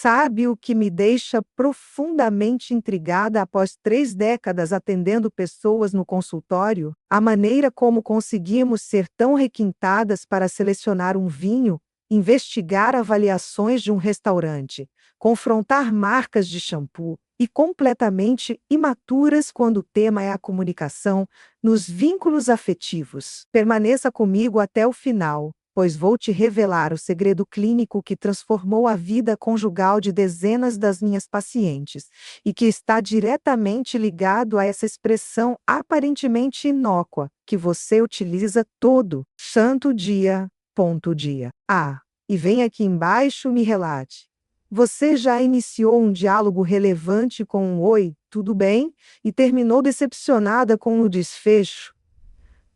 Sabe o que me deixa profundamente intrigada após 3 décadas atendendo pessoas no consultório? A maneira como conseguimos ser tão requintadas para selecionar um vinho, investigar avaliações de um restaurante, confrontar marcas de shampoo e completamente imaturas quando o tema é a comunicação nos vínculos afetivos. Permaneça comigo até o final, pois vou te revelar o segredo clínico que transformou a vida conjugal de dezenas das minhas pacientes e que está diretamente ligado a essa expressão aparentemente inócua que você utiliza todo santo dia, ponto dia. E vem aqui embaixo me relate. Você já iniciou um diálogo relevante com um oi, tudo bem? E terminou decepcionada com o desfecho?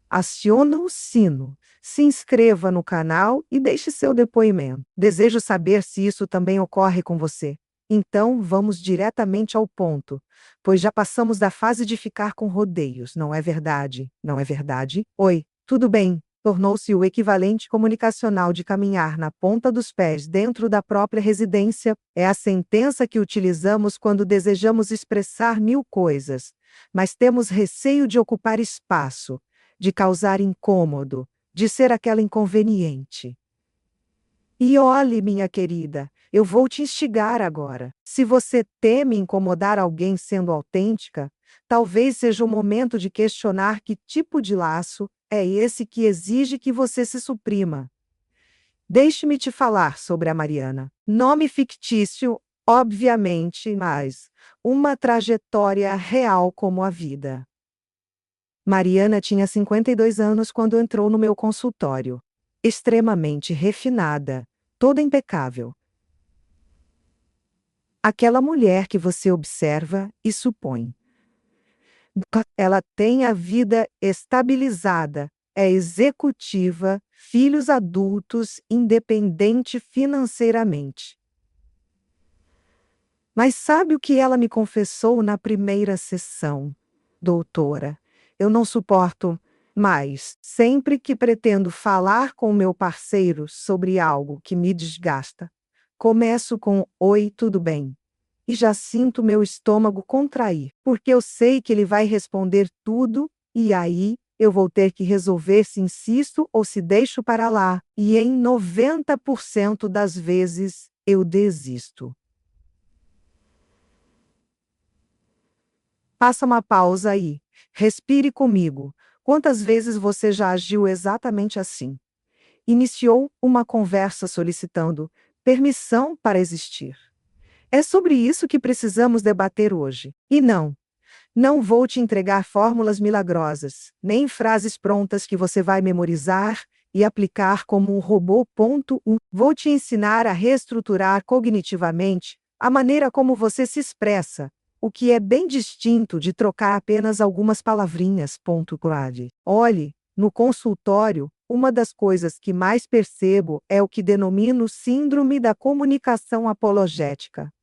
Aciona o sino, se inscreva no canal e deixe seu depoimento. Desejo saber se isso também ocorre com você. Então, vamos diretamente ao ponto, pois já passamos da fase de ficar com rodeios, não é verdade? Não é verdade? Oi, tudo bem? Tornou-se o equivalente comunicacional de caminhar na ponta dos pés dentro da própria residência. É a sentença que utilizamos quando desejamos expressar mil coisas, mas temos receio de ocupar espaço, de causar incômodo, de ser aquela inconveniente. E olhe, minha querida, eu vou te instigar agora. Se você teme incomodar alguém sendo autêntica, talvez seja o momento de questionar que tipo de laço é esse que exige que você se suprima. Deixe-me te falar sobre a Mariana. Nome fictício, obviamente, mas uma trajetória real como a vida. Mariana tinha 52 anos quando entrou no meu consultório. Extremamente refinada, toda impecável. Aquela mulher que você observa e supõe. Ela tem a vida estabilizada, é executiva, filhos adultos, independente financeiramente. Mas sabe o que ela me confessou na primeira sessão? Doutora, eu não suporto mais. Sempre que pretendo falar com meu parceiro sobre algo que me desgasta, começo com "Oi, tudo bem?" E já sinto meu estômago contrair, porque eu sei que ele vai responder tudo, e aí eu vou ter que resolver se insisto ou se deixo para lá, e em 90% das vezes eu desisto. Faça uma pausa aí. Respire comigo. Quantas vezes você já agiu exatamente assim? Iniciou uma conversa solicitando permissão para existir. É sobre isso que precisamos debater hoje. E não vou te entregar fórmulas milagrosas, nem frases prontas que você vai memorizar e aplicar como um robô. Vou te ensinar a reestruturar cognitivamente a maneira como você se expressa, o que é bem distinto de trocar apenas algumas palavrinhas. Olhe, no consultório, uma das coisas que mais percebo é o que denomino síndrome da comunicação apologética.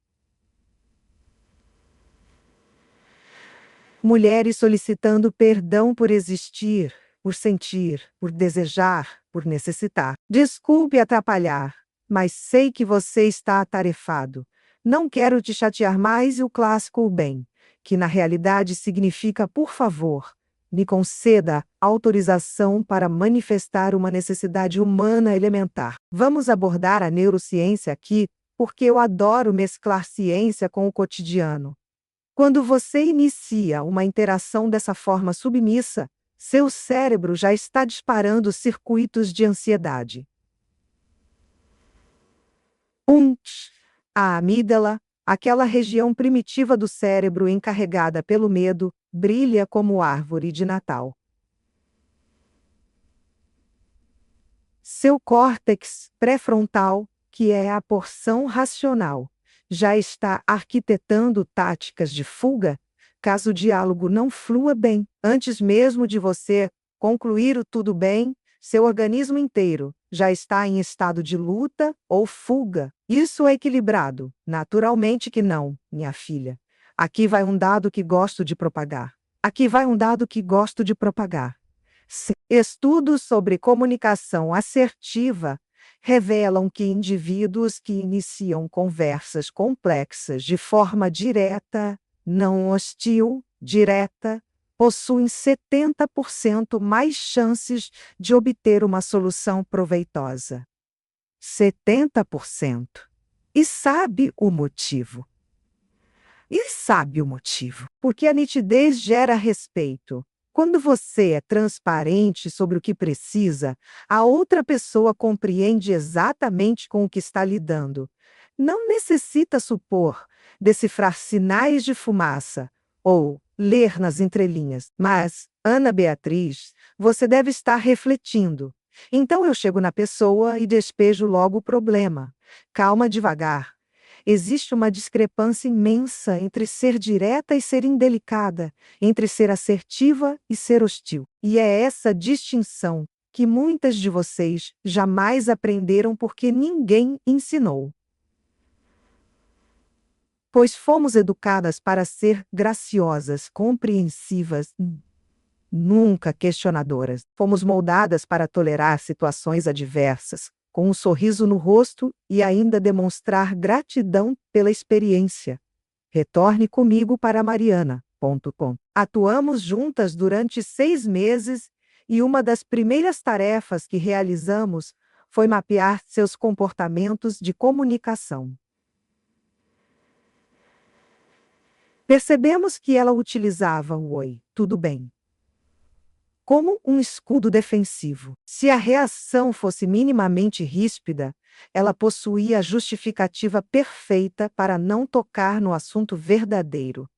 Mulheres solicitando perdão por existir, por sentir, por desejar, por necessitar. Desculpe atrapalhar, mas sei que você está atarefado. Não quero te chatear mais e o clássico bem, que na realidade significa por favor, me conceda autorização para manifestar uma necessidade humana elementar. Vamos abordar a neurociência aqui, porque eu adoro mesclar ciência com o cotidiano. Quando você inicia uma interação dessa forma submissa, seu cérebro já está disparando circuitos de ansiedade. A amígdala, aquela região primitiva do cérebro encarregada pelo medo, brilha como árvore de Natal. Seu córtex pré-frontal, que é a porção racional, já está arquitetando táticas de fuga, caso o diálogo não flua bem. Antes mesmo de você concluir o tudo bem, seu organismo inteiro já está em estado de luta ou fuga. Isso é equilibrado? Naturalmente que não, minha filha. Aqui vai um dado que gosto de propagar. Estudos sobre comunicação assertiva revelam que indivíduos que iniciam conversas complexas de forma direta, não hostil, direta, possuem 70% mais chances de obter uma solução proveitosa. 70%. E sabe o motivo? Porque a nitidez gera respeito. Quando você é transparente sobre o que precisa, a outra pessoa compreende exatamente com o que está lidando. Não necessita supor, decifrar sinais de fumaça ou ler nas entrelinhas. Mas, Ana Beatriz, você deve estar refletindo. Então eu chego na pessoa e despejo logo o problema. Calma devagar. Existe uma discrepância imensa entre ser direta e ser indelicada, entre ser assertiva e ser hostil. E é essa distinção que muitas de vocês jamais aprenderam porque ninguém ensinou. Pois fomos educadas para ser graciosas, compreensivas, nunca questionadoras. Fomos moldadas para tolerar situações adversas, com um sorriso no rosto e ainda demonstrar gratidão pela experiência. Retorne comigo para Mariana.com. Atuamos juntas durante 6 meses e uma das primeiras tarefas que realizamos foi mapear seus comportamentos de comunicação. Percebemos que ela utilizava o "oi, tudo bem" como um escudo defensivo. Se a reação fosse minimamente ríspida, ela possuía a justificativa perfeita para não tocar no assunto verdadeiro.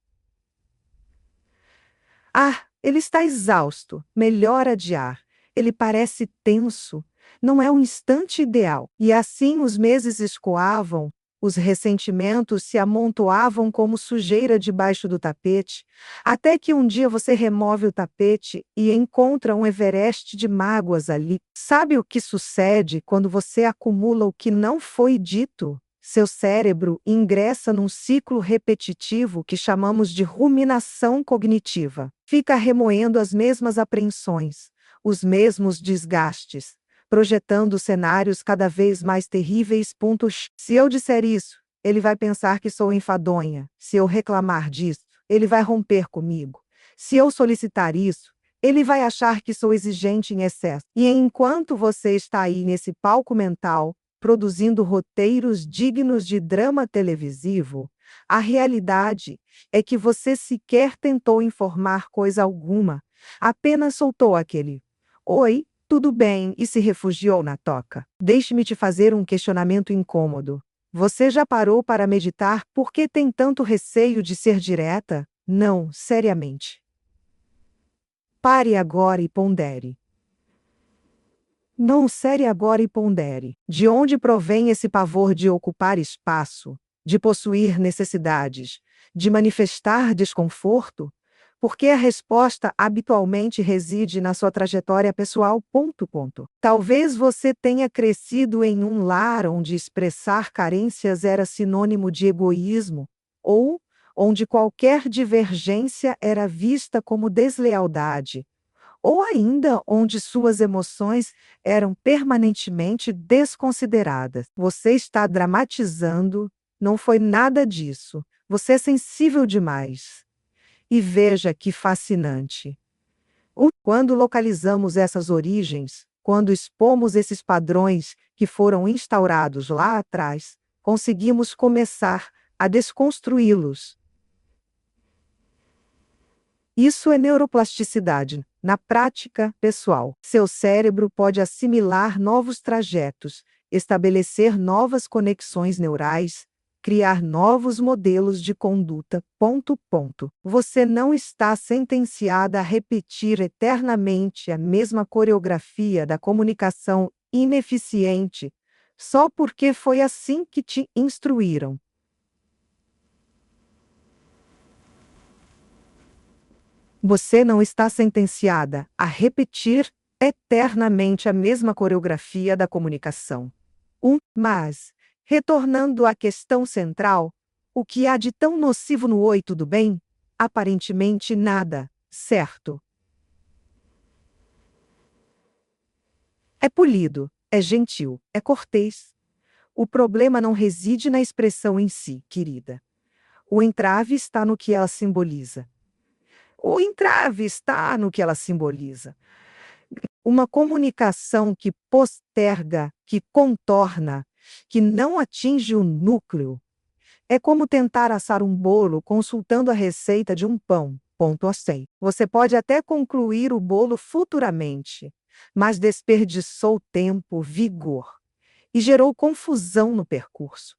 Ah, ele está exausto, melhor adiar. Ele parece tenso. Não é um instante ideal. E assim os meses escoavam, os ressentimentos se amontoavam como sujeira debaixo do tapete, até que um dia você remove o tapete e encontra um Everest de mágoas ali. Sabe o que sucede quando você acumula o que não foi dito? Seu cérebro ingressa num ciclo repetitivo que chamamos de ruminação cognitiva. Fica remoendo as mesmas apreensões, os mesmos desgastes, projetando cenários cada vez mais terríveis. Se eu disser isso, ele vai pensar que sou enfadonha. Se eu reclamar disso, ele vai romper comigo. Se eu solicitar isso, ele vai achar que sou exigente em excesso. E enquanto você está aí nesse palco mental, produzindo roteiros dignos de drama televisivo, a realidade é que você sequer tentou informar coisa alguma, apenas soltou aquele "oi, tudo bem" e se refugiou na toca. Deixe-me te fazer um questionamento incômodo. Você já parou para meditar por que tem tanto receio de ser direta? Não, seriamente. Pare agora e pondere. Não, série agora e pondere. De onde provém esse pavor de ocupar espaço, de possuir necessidades, de manifestar desconforto? Porque a resposta habitualmente reside na sua trajetória pessoal. Talvez você tenha crescido em um lar onde expressar carências era sinônimo de egoísmo, ou onde qualquer divergência era vista como deslealdade, ou ainda onde suas emoções eram permanentemente desconsideradas. Você está dramatizando, não foi nada disso. Você é sensível demais. E veja que fascinante. Quando localizamos essas origens, quando expomos esses padrões que foram instaurados lá atrás, conseguimos começar a desconstruí-los. Isso é neuroplasticidade. Na prática, pessoal, seu cérebro pode assimilar novos trajetos, estabelecer novas conexões neurais, criar novos modelos de conduta. Você não está sentenciada a repetir eternamente a mesma coreografia da comunicação ineficiente, só porque foi assim que te instruíram. Você não está sentenciada a repetir eternamente a mesma coreografia da comunicação. Mas, retornando à questão central, o que há de tão nocivo no "oi, tudo bem"? Aparentemente nada, certo? É polido, é gentil, é cortês. O problema não reside na expressão em si, querida. O entrave está no que ela simboliza. O entrave está no que ela simboliza. Uma comunicação que posterga, que contorna, que não atinge o núcleo. É como tentar assar um bolo consultando a receita de um pão. Ponto assim. Você pode até concluir o bolo futuramente, mas desperdiçou tempo, vigor e gerou confusão no percurso.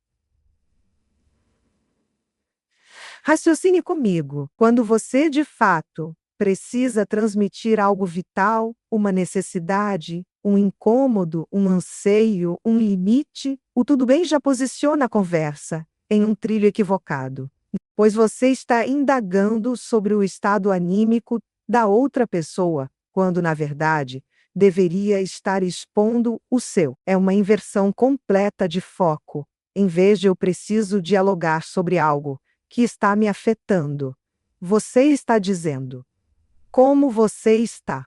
Raciocine comigo. Quando você, de fato, precisa transmitir algo vital, uma necessidade, um incômodo, um anseio, um limite, o tudo bem já posiciona a conversa em um trilho equivocado, pois você está indagando sobre o estado anímico da outra pessoa, quando, na verdade, deveria estar expondo o seu. É uma inversão completa de foco. Em vez de eu preciso dialogar sobre algo que está me afetando, você está dizendo: como você está?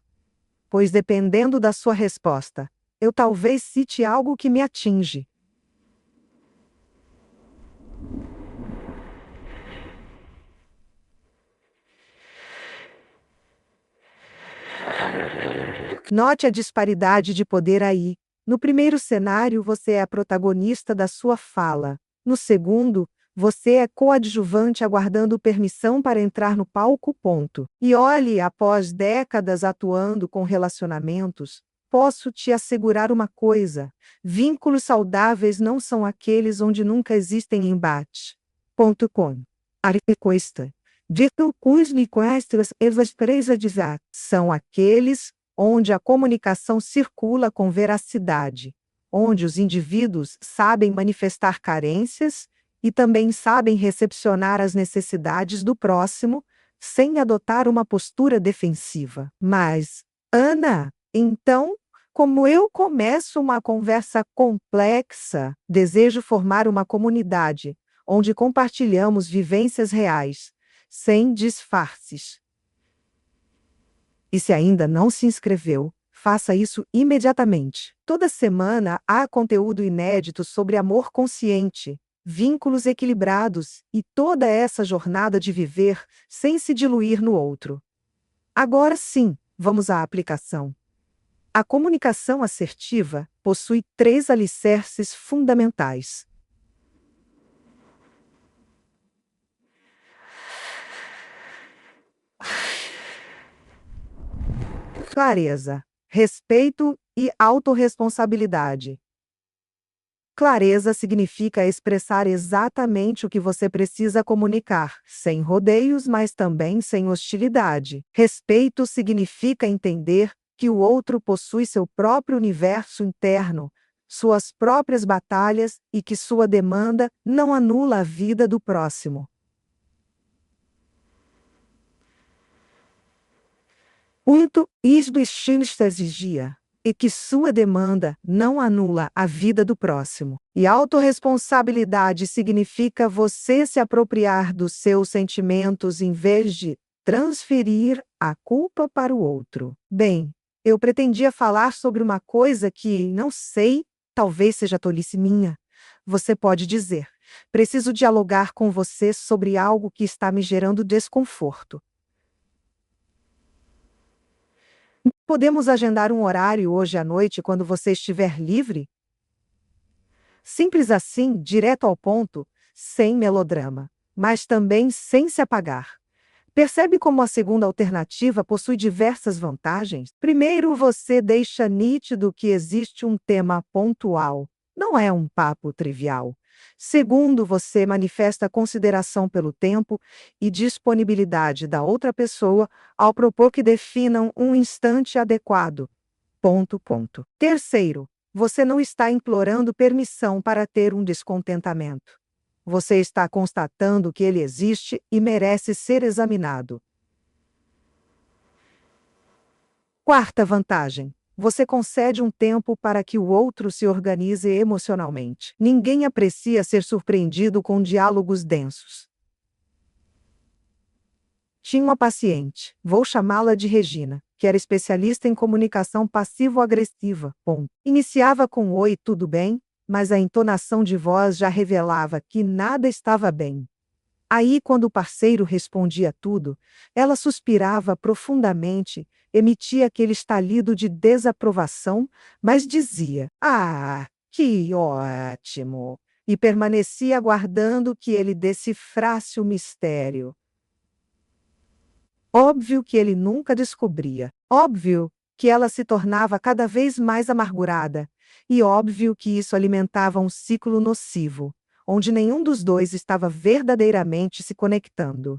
Pois dependendo da sua resposta, eu talvez cite algo que me atinge. Note a disparidade de poder aí. No primeiro cenário, você é a protagonista da sua fala. No segundo, você é coadjuvante aguardando permissão para entrar no palco. Ponto. E olhe, após décadas atuando com relacionamentos, posso te assegurar uma coisa: vínculos saudáveis não são aqueles onde nunca existem embates. Ponto com. Aricoista. Dito cusme questras evas presa de são aqueles onde a comunicação circula com veracidade, onde os indivíduos sabem manifestar carências e também sabem recepcionar as necessidades do próximo, sem adotar uma postura defensiva. Mas, Ana, então, como eu começo uma conversa complexa, desejo formar uma comunidade, onde compartilhamos vivências reais, sem disfarces. E se ainda não se inscreveu, faça isso imediatamente. Toda semana há conteúdo inédito sobre amor consciente, vínculos equilibrados e toda essa jornada de viver sem se diluir no outro. Agora sim, vamos à aplicação. A comunicação assertiva possui 3 alicerces fundamentais. Clareza, respeito e autorresponsabilidade. Clareza significa expressar exatamente o que você precisa comunicar, sem rodeios, mas também sem hostilidade. Respeito significa entender que o outro possui seu próprio universo interno, suas próprias batalhas e que sua demanda não anula a vida do próximo. Muito isto exigia, e que sua demanda não anula a vida do próximo. E autorresponsabilidade significa você se apropriar dos seus sentimentos em vez de transferir a culpa para o outro. Bem, eu pretendia falar sobre uma coisa que, não sei, talvez seja tolice minha. Você pode dizer: preciso dialogar com você sobre algo que está me gerando desconforto. Podemos agendar um horário hoje à noite quando você estiver livre? Simples assim, direto ao ponto, sem melodrama, mas também sem se apagar. Percebe como a segunda alternativa possui diversas vantagens? Primeiro, você deixa nítido que existe um tema pontual, não é um papo trivial. Segundo, você manifesta consideração pelo tempo e disponibilidade da outra pessoa ao propor que definam um instante adequado. Ponto, ponto. Terceiro, você não está implorando permissão para ter um descontentamento. Você está constatando que ele existe e merece ser examinado. Quarta vantagem: você concede um tempo para que o outro se organize emocionalmente. Ninguém aprecia ser surpreendido com diálogos densos. Tinha uma paciente, vou chamá-la de Regina, que era especialista em comunicação passivo-agressiva. Iniciava com "Oi, tudo bem?", mas a entonação de voz já revelava que nada estava bem. Aí, quando o parceiro respondia tudo, ela suspirava profundamente, emitia aquele estalido de desaprovação, mas dizia: "Ah, que ótimo!" E permanecia aguardando que ele decifrasse o mistério. Óbvio que ele nunca descobria. Óbvio que ela se tornava cada vez mais amargurada. E óbvio que isso alimentava um ciclo nocivo, onde nenhum dos dois estava verdadeiramente se conectando.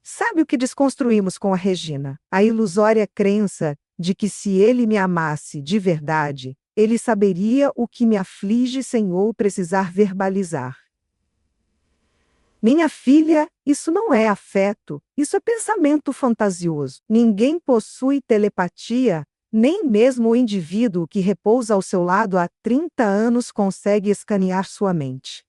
Sabe o que desconstruímos com a Regina? A ilusória crença de que se ele me amasse de verdade, ele saberia o que me aflige sem eu precisar verbalizar. Minha filha, isso não é afeto, isso é pensamento fantasioso. Ninguém possui telepatia, nem mesmo o indivíduo que repousa ao seu lado há 30 anos consegue escanear sua mente.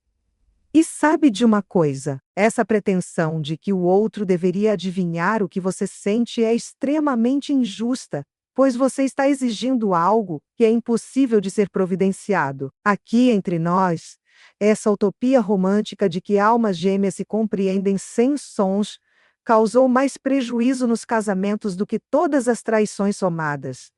E sabe de uma coisa? Essa pretensão de que o outro deveria adivinhar o que você sente é extremamente injusta, pois você está exigindo algo que é impossível de ser providenciado. Aqui entre nós, essa utopia romântica de que almas gêmeas se compreendem sem sons causou mais prejuízo nos casamentos do que todas as traições somadas,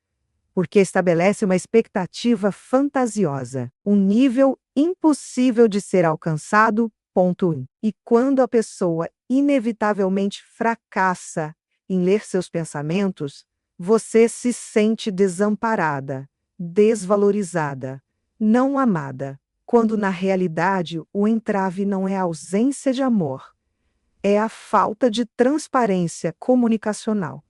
porque estabelece uma expectativa fantasiosa, um nível impossível de ser alcançado. Ponto 1. E quando a pessoa inevitavelmente fracassa em ler seus pensamentos, você se sente desamparada, desvalorizada, não amada, quando na realidade o entrave não é a ausência de amor, é a falta de transparência comunicacional.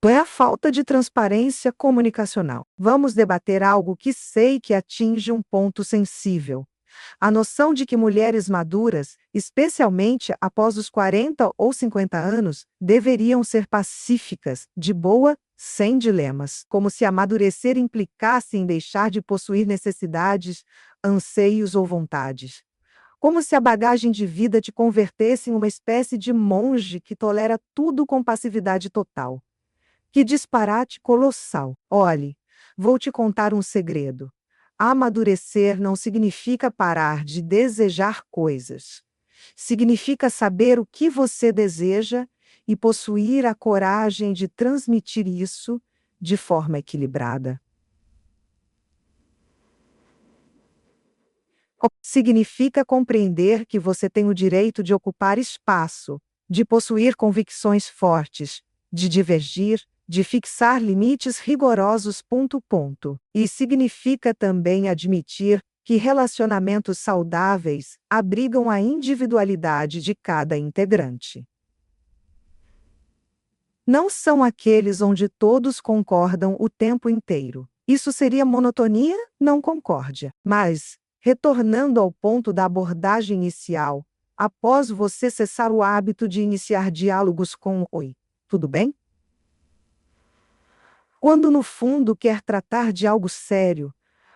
É a falta de transparência comunicacional. Vamos debater algo que sei que atinge um ponto sensível. A noção de que mulheres maduras, especialmente após os 40 ou 50 anos, deveriam ser pacíficas, de boa, sem dilemas, como se amadurecer implicasse em deixar de possuir necessidades, anseios ou vontades. Como se a bagagem de vida te convertesse em uma espécie de monge que tolera tudo com passividade total. Que disparate colossal! Olhe, vou te contar um segredo. Amadurecer não significa parar de desejar coisas. Significa saber o que você deseja e possuir a coragem de transmitir isso de forma equilibrada. Significa compreender que você tem o direito de ocupar espaço, de possuir convicções fortes, de divergir, de fixar limites rigorosos. E significa também admitir que relacionamentos saudáveis abrigam a individualidade de cada integrante. Não são aqueles onde todos concordam o tempo inteiro. Isso seria monotonia, não concórdia. Mas, retornando ao ponto da abordagem inicial, após você cessar o hábito de iniciar diálogos com "Oi, tudo bem?", quando no fundo quer tratar de algo sério,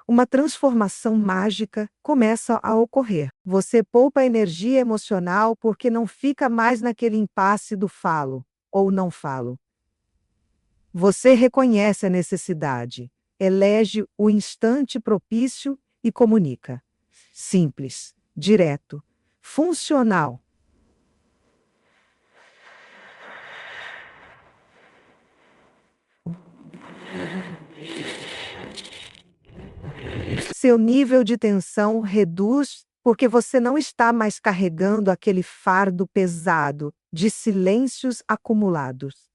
uma transformação mágica começa a ocorrer. Você poupa energia emocional porque não fica mais naquele impasse do falo ou não falo. Você reconhece a necessidade, elege o instante propício e comunica. Simples, direto, funcional. Seu nível de tensão reduz porque você não está mais carregando aquele fardo pesado de silêncios acumulados.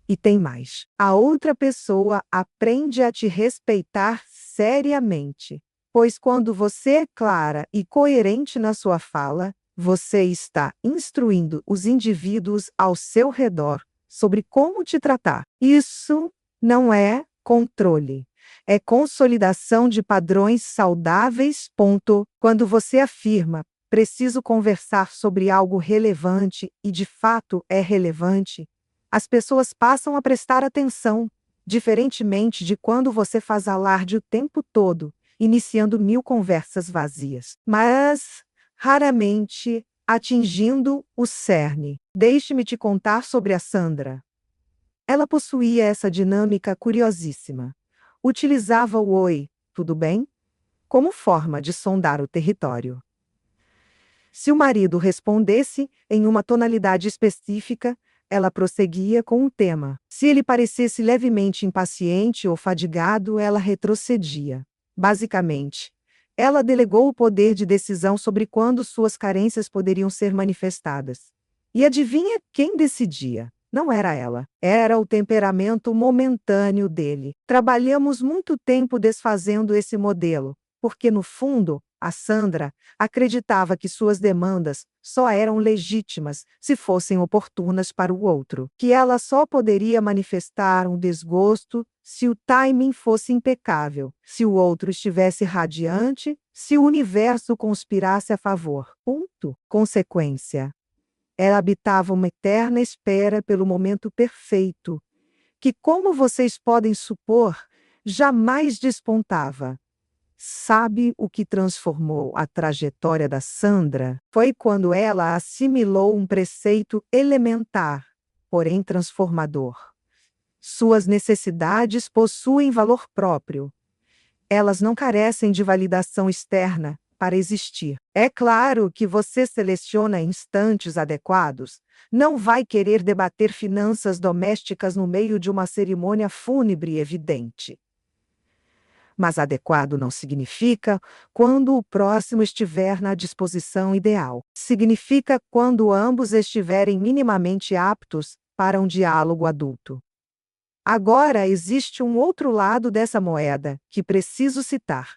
E tem mais. A outra pessoa aprende a te respeitar seriamente, pois quando você é clara e coerente na sua fala, você está instruindo os indivíduos ao seu redor sobre como te tratar. Isso não é controle. É consolidação de padrões saudáveis. Quando você afirma, preciso conversar sobre algo relevante e de fato é relevante, as pessoas passam a prestar atenção, diferentemente de quando você faz alarde o tempo todo, iniciando 1000 conversas vazias. Mas, raramente, atingindo o cerne. Deixe-me te contar sobre a Sandra. Ela possuía essa dinâmica curiosíssima. Utilizava o "oi, tudo bem?" como forma de sondar o território. Se o marido respondesse em uma tonalidade específica, ela prosseguia com o tema. Se ele parecesse levemente impaciente ou fadigado, ela retrocedia. Basicamente, ela delegou o poder de decisão sobre quando suas carências poderiam ser manifestadas. E adivinha quem decidia? Não era ela. Era o temperamento momentâneo dele. Trabalhamos muito tempo desfazendo esse modelo, porque, no fundo, a Sandra acreditava que suas demandas só eram legítimas se fossem oportunas para o outro, que ela só poderia manifestar um desgosto se o timing fosse impecável, se o outro estivesse radiante, se o universo conspirasse a favor. Ponto. Consequência. Ela habitava uma eterna espera pelo momento perfeito, que, como vocês podem supor, jamais despontava. Sabe o que transformou a trajetória da Sandra? Foi quando ela assimilou um preceito elementar, porém transformador. Suas necessidades possuem valor próprio. Elas não carecem de validação externa para existir. É claro que você seleciona instantes adequados. Não vai querer debater finanças domésticas no meio de uma cerimônia fúnebre evidente. Mas adequado não significa quando o próximo estiver na disposição ideal. Significa quando ambos estiverem minimamente aptos para um diálogo adulto. Agora existe um outro lado dessa moeda que preciso citar.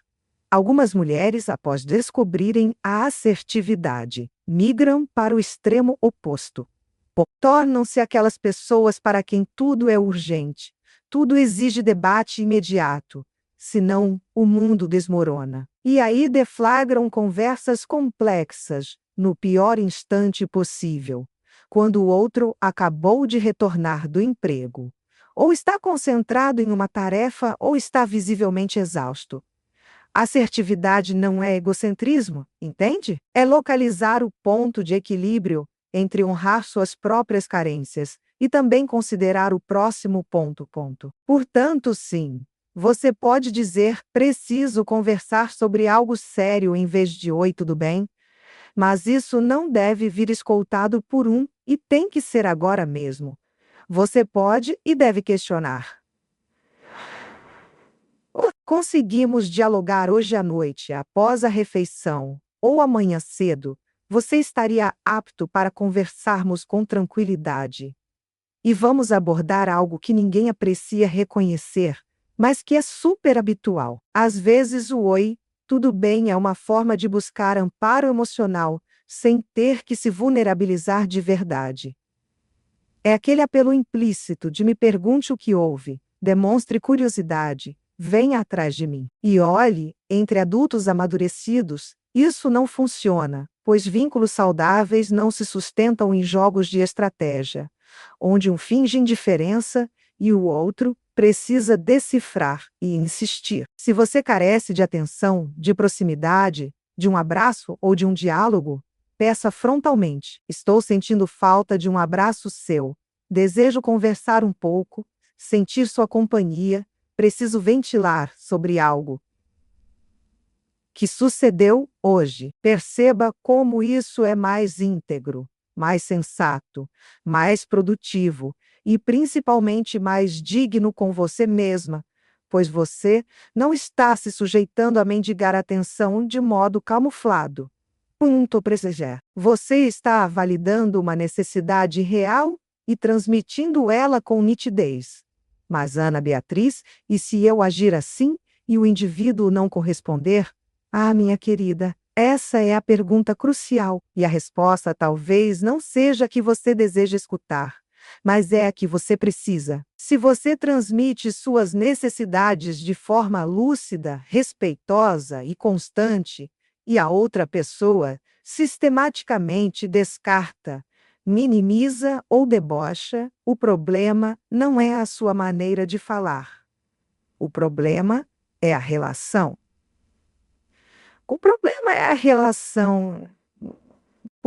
Algumas mulheres, após descobrirem a assertividade, migram para o extremo oposto. Tornam-se aquelas pessoas para quem tudo é urgente, tudo exige debate imediato, senão o mundo desmorona. E aí deflagram conversas complexas, no pior instante possível, quando o outro acabou de retornar do emprego, ou está concentrado em uma tarefa ou está visivelmente exausto. Assertividade não é egocentrismo, entende? É localizar o ponto de equilíbrio entre honrar suas próprias carências e também considerar o próximo ponto. Portanto, sim, você pode dizer preciso conversar sobre algo sério em vez de "oi, tudo bem?", mas isso não deve vir escoltado por um "e tem que ser agora mesmo". Você pode e deve questionar: conseguimos dialogar hoje à noite, após a refeição, ou amanhã cedo? Você estaria apto para conversarmos com tranquilidade? E vamos abordar algo que ninguém aprecia reconhecer, mas que é super habitual. Às vezes o "oi, tudo bem" é uma forma de buscar amparo emocional, sem ter que se vulnerabilizar de verdade. É aquele apelo implícito de "me pergunte o que houve, demonstre curiosidade, venha atrás de mim". E olhe, entre adultos amadurecidos, isso não funciona, pois vínculos saudáveis não se sustentam em jogos de estratégia, onde um finge indiferença e o outro precisa decifrar e insistir. Se você carece de atenção, de proximidade, de um abraço ou de um diálogo, peça frontalmente: estou sentindo falta de um abraço seu. Desejo conversar um pouco, sentir sua companhia, preciso ventilar sobre algo que sucedeu hoje. Perceba como isso é mais íntegro, mais sensato, mais produtivo e principalmente mais digno com você mesma, pois você não está se sujeitando a mendigar atenção de modo camuflado. Proteger. Você está validando uma necessidade real e transmitindo ela com nitidez. Mas, Ana Beatriz, e se eu agir assim e o indivíduo não corresponder? Ah, minha querida, essa é a pergunta crucial, e a resposta talvez não seja a que você deseja escutar, mas é a que você precisa. Se você transmite suas necessidades de forma lúcida, respeitosa e constante, e a outra pessoa sistematicamente descarta, minimiza ou debocha, o problema não é a sua maneira de falar. O problema é a relação. O problema é a relação.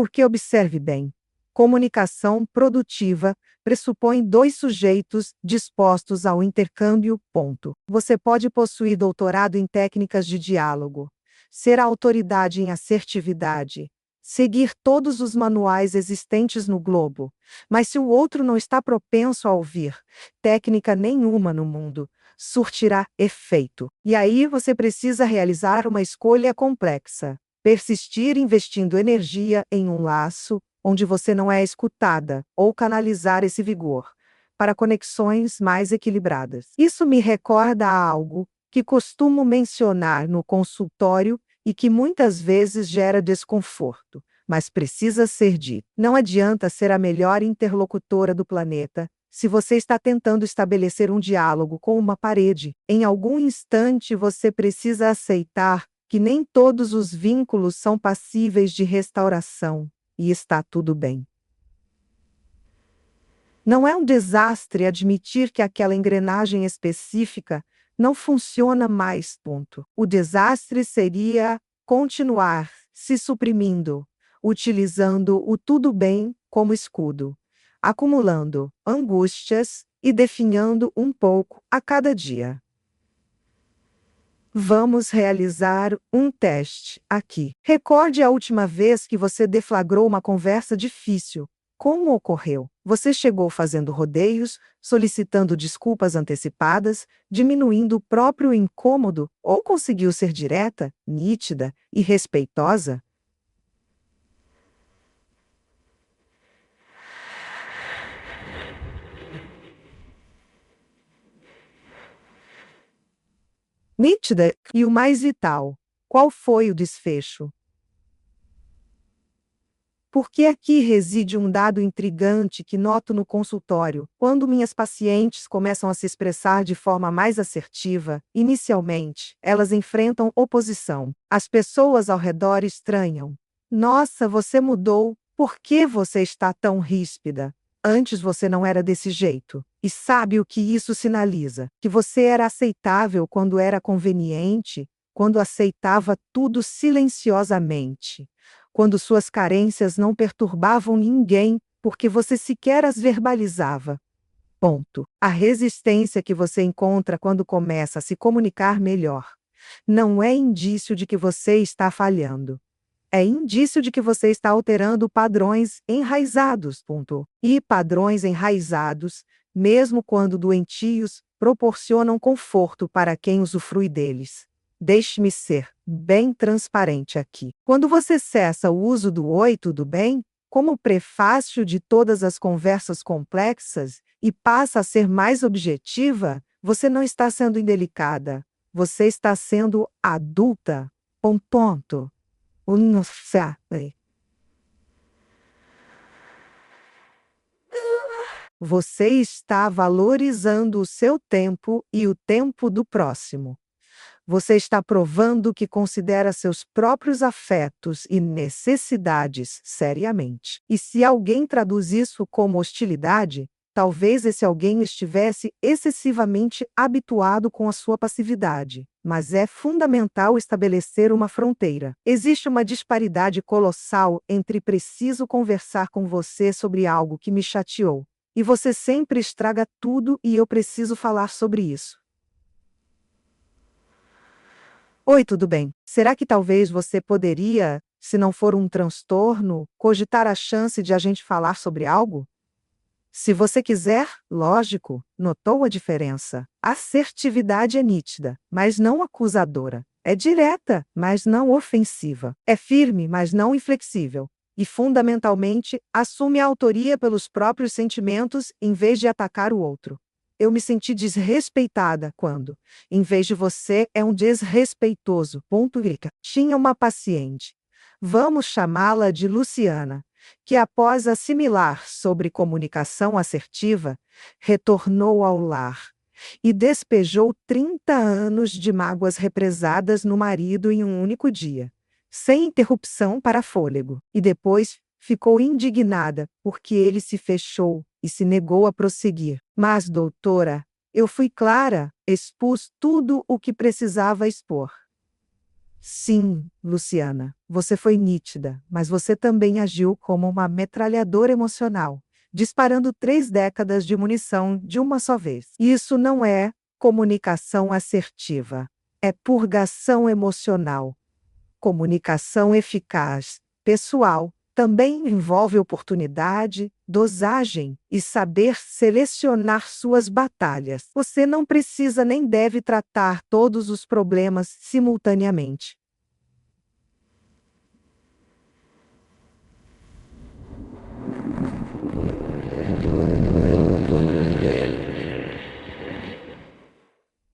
Porque observe bem. Comunicação produtiva pressupõe dois sujeitos dispostos ao intercâmbio. Ponto. Você pode possuir doutorado em técnicas de diálogo, ser autoridade em assertividade, seguir todos os manuais existentes no globo, mas se o outro não está propenso a ouvir, técnica nenhuma no mundo surtirá efeito. E aí você precisa realizar uma escolha complexa. Persistir investindo energia em um laço onde você não é escutada, ou canalizar esse vigor para conexões mais equilibradas. Isso me recorda a algo que costumo mencionar no consultório e que muitas vezes gera desconforto, mas precisa ser dito. Não adianta ser a melhor interlocutora do planeta se você está tentando estabelecer um diálogo com uma parede. Em algum instante você precisa aceitar que nem todos os vínculos são passíveis de restauração. E está tudo bem. Não é um desastre admitir que aquela engrenagem específica não funciona mais. Ponto. O desastre seria continuar se suprimindo, utilizando o tudo bem como escudo, acumulando angústias e definhando um pouco a cada dia. Vamos realizar um teste aqui. Recorde a última vez que você deflagrou uma conversa difícil. Como ocorreu? Você chegou fazendo rodeios, solicitando desculpas antecipadas, diminuindo o próprio incômodo, ou conseguiu ser direta, nítida e respeitosa? Nítida e o mais vital. Qual foi o desfecho? Porque aqui reside um dado intrigante que noto no consultório. Quando minhas pacientes começam a se expressar de forma mais assertiva, inicialmente, elas enfrentam oposição. As pessoas ao redor estranham. Nossa, você mudou. Por que você está tão ríspida? Antes você não era desse jeito. E sabe o que isso sinaliza? Que você era aceitável quando era conveniente, quando aceitava tudo silenciosamente, quando suas carências não perturbavam ninguém, porque você sequer as verbalizava. Ponto. A resistência que você encontra quando começa a se comunicar melhor não é indício de que você está falhando. É indício de que você está alterando padrões enraizados. Ponto. E padrões enraizados, mesmo quando doentios, proporcionam conforto para quem usufrui deles. Deixe-me ser bem transparente aqui. Quando você cessa o uso do oi, tudo bem, como prefácio de todas as conversas complexas e passa a ser mais objetiva, você não está sendo indelicada. Você está sendo adulta. Ponto. Nossa. Você está valorizando o seu tempo e o tempo do próximo. Você está provando que considera seus próprios afetos e necessidades seriamente. E se alguém traduz isso como hostilidade, talvez esse alguém estivesse excessivamente habituado com a sua passividade. Mas é fundamental estabelecer uma fronteira. Existe uma disparidade colossal entre preciso conversar com você sobre algo que me chateou, e você sempre estraga tudo e eu preciso falar sobre isso. Oi, tudo bem? Será que talvez você poderia, se não for um transtorno, cogitar a chance de a gente falar sobre algo? Se você quiser, lógico, notou a diferença. Assertividade é nítida, mas não acusadora. É direta, mas não ofensiva. É firme, mas não inflexível. E, fundamentalmente, assume a autoria pelos próprios sentimentos em vez de atacar o outro. Eu me senti desrespeitada quando, em vez de você, é um desrespeitoso. Tinha uma paciente. Vamos chamá-la de Luciana, que após assimilar sobre comunicação assertiva, retornou ao lar e despejou 30 anos de mágoas represadas no marido em um único dia, sem interrupção para fôlego, e depois ficou indignada porque ele se fechou e se negou a prosseguir. Mas, doutora, eu fui clara, expus tudo o que precisava expor. Sim, Luciana, você foi nítida, mas você também agiu como uma metralhadora emocional, disparando 3 décadas de munição de uma só vez. Isso não é comunicação assertiva, é purgação emocional. Comunicação eficaz, pessoal, também envolve oportunidade, dosagem e saber selecionar suas batalhas. Você não precisa nem deve tratar todos os problemas simultaneamente.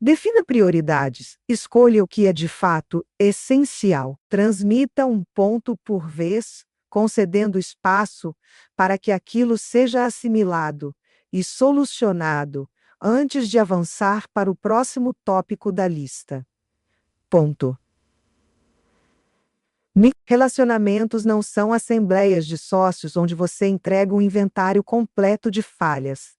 Defina prioridades. Escolha o que é de fato essencial. Transmita um ponto por vez, concedendo espaço para que aquilo seja assimilado e solucionado antes de avançar para o próximo tópico da lista. Ponto. Relacionamentos não são assembleias de sócios onde você entrega um inventário completo de falhas.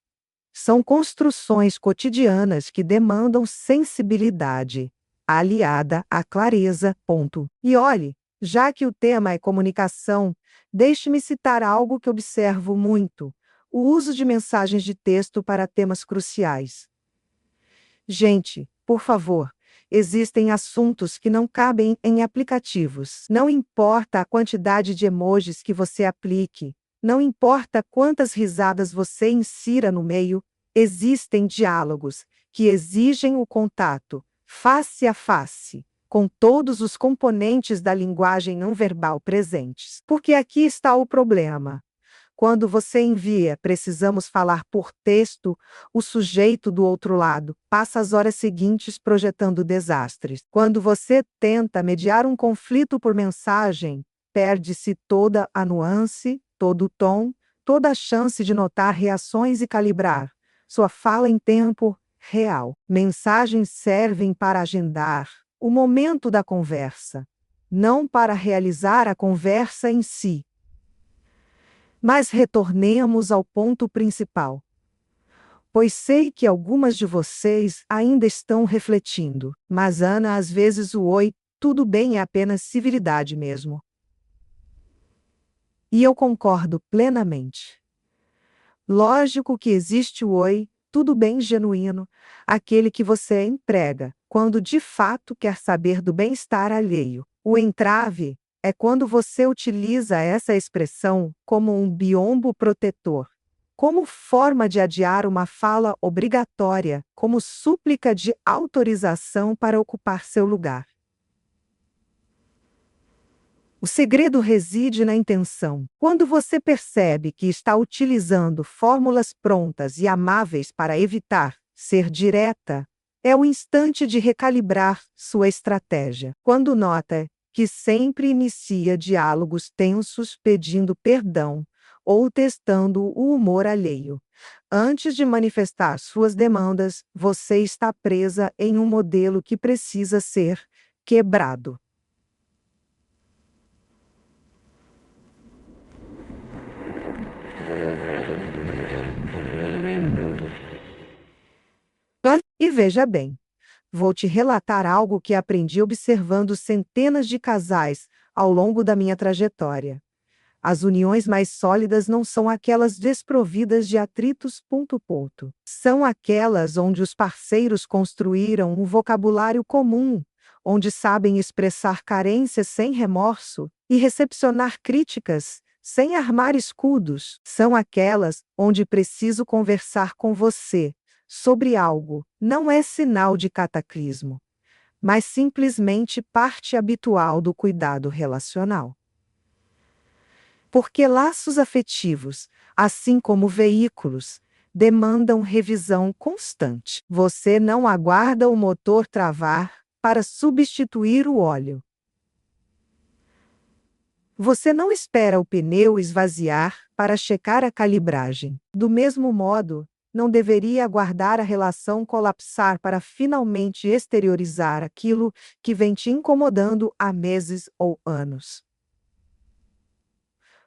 São construções cotidianas que demandam sensibilidade, aliada à clareza. Ponto. E olhe, já que o tema é comunicação, deixe-me citar algo que observo muito: o uso de mensagens de texto para temas cruciais. Gente, por favor, existem assuntos que não cabem em aplicativos. Não importa a quantidade de emojis que você aplique, não importa quantas risadas você insira no meio, existem diálogos que exigem o contato, face a face, com todos os componentes da linguagem não verbal presentes. Porque aqui está o problema. Quando você envia, precisamos falar por texto, o sujeito do outro lado passa as horas seguintes projetando desastres. Quando você tenta mediar um conflito por mensagem, perde-se toda a nuance, todo o tom, toda a chance de notar reações e calibrar sua fala em tempo real. Mensagens servem para agendar o momento da conversa, não para realizar a conversa em si. Mas retornemos ao ponto principal. Pois sei que algumas de vocês ainda estão refletindo, mas Ana, às vezes o oi, tudo bem é apenas civilidade mesmo. E eu concordo plenamente. Lógico que existe o oi, tudo bem genuíno, aquele que você emprega, quando de fato quer saber do bem-estar alheio. O entrave é quando você utiliza essa expressão como um biombo protetor, como forma de adiar uma fala obrigatória, como súplica de autorização para ocupar seu lugar. O segredo reside na intenção. Quando você percebe que está utilizando fórmulas prontas e amáveis para evitar ser direta, é o instante de recalibrar sua estratégia. Quando nota que sempre inicia diálogos tensos pedindo perdão ou testando o humor alheio. Antes de manifestar suas demandas, você está presa em um modelo que precisa ser quebrado. E veja bem, vou te relatar algo que aprendi observando centenas de casais ao longo da minha trajetória. As uniões mais sólidas não são aquelas desprovidas de atritos. São aquelas onde os parceiros construíram um vocabulário comum, onde sabem expressar carências sem remorso e recepcionar críticas sem armar escudos. São aquelas onde preciso conversar com você sobre algo não é sinal de cataclismo, mas simplesmente parte habitual do cuidado relacional. Porque laços afetivos, assim como veículos, demandam revisão constante. Você não aguarda o motor travar para substituir o óleo. Você não espera o pneu esvaziar para checar a calibragem. Do mesmo modo, não deveria aguardar a relação colapsar para finalmente exteriorizar aquilo que vem te incomodando há meses ou anos.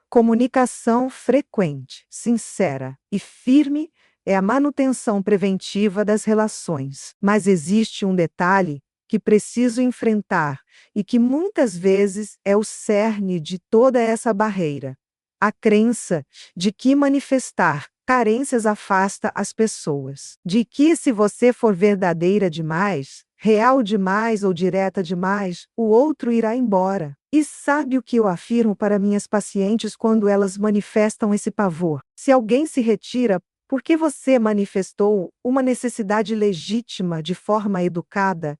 Comunicação frequente, sincera e firme é a manutenção preventiva das relações. Mas existe um detalhe que preciso enfrentar e que muitas vezes é o cerne de toda essa barreira. A crença de que manifestar carências afasta as pessoas. De que se você for verdadeira demais, real demais ou direta demais, o outro irá embora. E sabe o que eu afirmo para minhas pacientes quando elas manifestam esse pavor? Se alguém se retira porque você manifestou uma necessidade legítima de forma educada,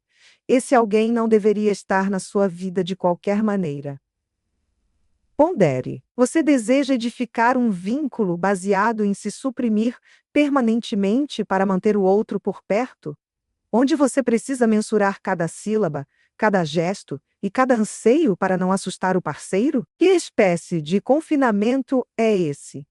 esse alguém não deveria estar na sua vida de qualquer maneira. Pondere. Você deseja edificar um vínculo baseado em se suprimir permanentemente para manter o outro por perto? Onde você precisa mensurar cada sílaba, cada gesto e cada anseio para não assustar o parceiro? Que espécie de confinamento é esse?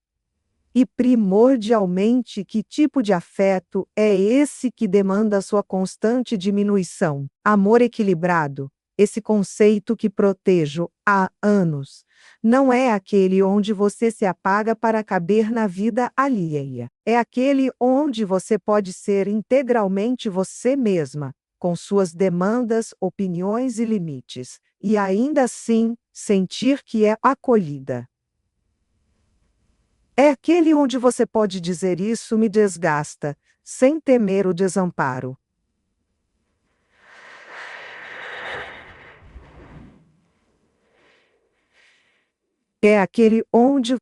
E primordialmente, que tipo de afeto é esse que demanda sua constante diminuição? Amor equilibrado, esse conceito que protejo há anos, não é aquele onde você se apaga para caber na vida alheia. É aquele onde você pode ser integralmente você mesma, com suas demandas, opiniões e limites, e ainda assim sentir que é acolhida. É aquele onde você pode dizer isso me desgasta, sem temer o desamparo. É aquele onde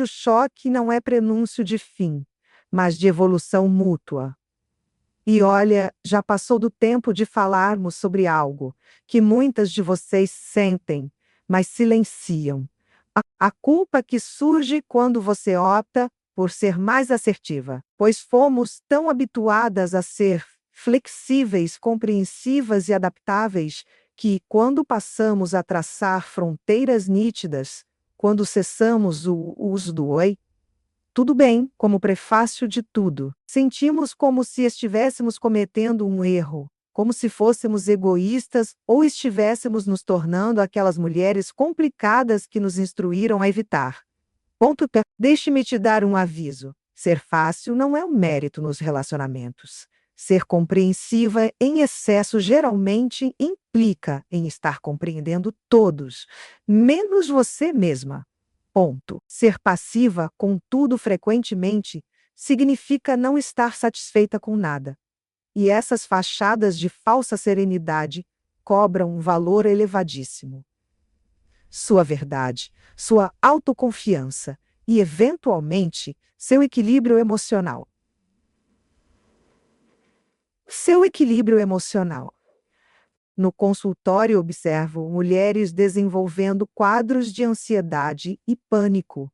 o choque não é prenúncio de fim, mas de evolução mútua. E olha, já passou do tempo de falarmos sobre algo que muitas de vocês sentem, mas silenciam. A culpa que surge quando você opta por ser mais assertiva, pois fomos tão habituadas a ser flexíveis, compreensivas e adaptáveis, que, quando passamos a traçar fronteiras nítidas, quando cessamos o uso do oi, tudo bem, como prefácio de tudo, sentimos como se estivéssemos cometendo um erro, como se fôssemos egoístas ou estivéssemos nos tornando aquelas mulheres complicadas que nos instruíram a evitar. Ponto P. Deixe-me te dar um aviso. Ser fácil não é um mérito nos relacionamentos. Ser compreensiva em excesso geralmente implica em estar compreendendo todos, menos você mesma. Ponto. Ser passiva, contudo, frequentemente, significa não estar satisfeita com nada. E essas fachadas de falsa serenidade cobram um valor elevadíssimo. Sua verdade, sua autoconfiança e, eventualmente, seu equilíbrio emocional. Seu equilíbrio emocional. No consultório, observo mulheres desenvolvendo quadros de ansiedade e pânico.